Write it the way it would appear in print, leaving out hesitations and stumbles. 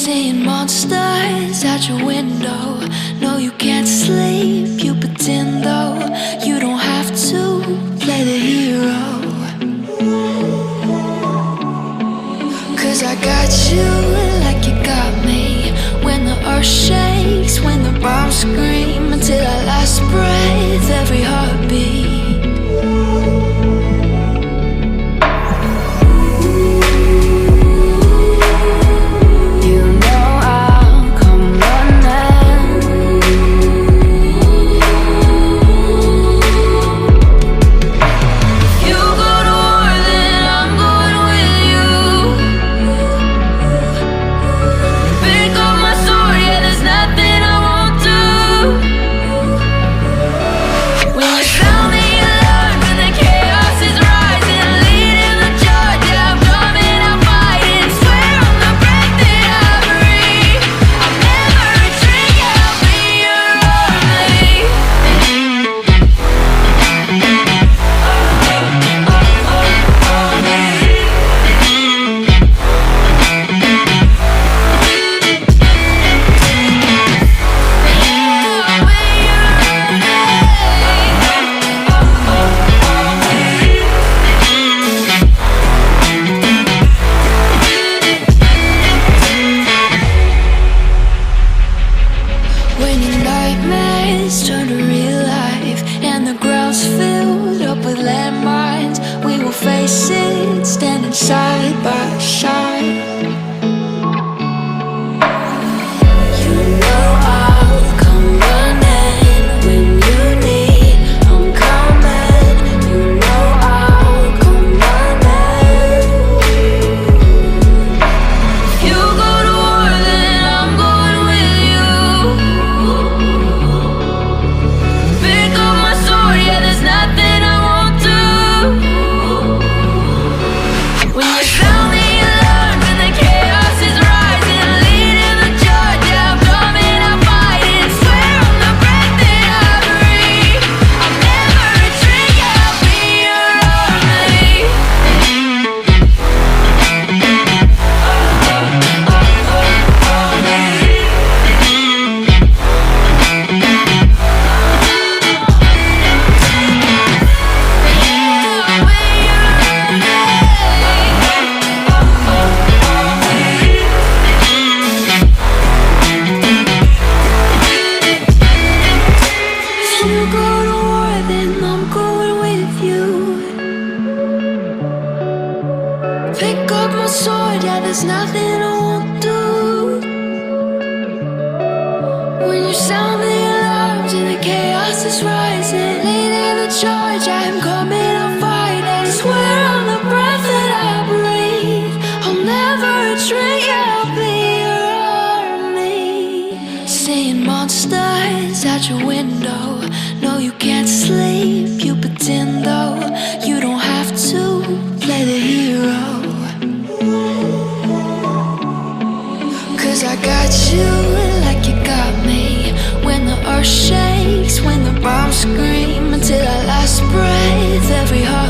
Seeing monsters out your window. No, you can't sleep, you pretend though. You don't have to play the hero, 'cause I got you like you got me. When the earth shakes, when the bombs scream, until our last breath, every heartbeat. Turn to real life, and the ground's filled up with landmines. We will face it, standing side by side. You know I'll come running when you need. I'm coming. You know I'll come running. If you go to war, then I'm going with you. There's nothing I won't do. When you sound the alarm and the chaos is rising, leading the charge, yeah, I'm coming, I'm fighting. Swear on the breath that I breathe, I'll never retreat, yeah, I'll be your army. You go to war, then I'm going with you. Pick up my sword, yeah, there's nothing I won't do. When you sound the alarms and the chaos is rising, leading the charge, I'm coming, I'm fighting. Swear on the breath that I breathe, I'll never retreat, yeah, I'll be your army. Seeing monsters out your window. No, you can't sleep, you pretend though. You don't have to play the hero, 'cause I got you like you got me. When the earth shakes, when the bombs scream, until our last breath, every heart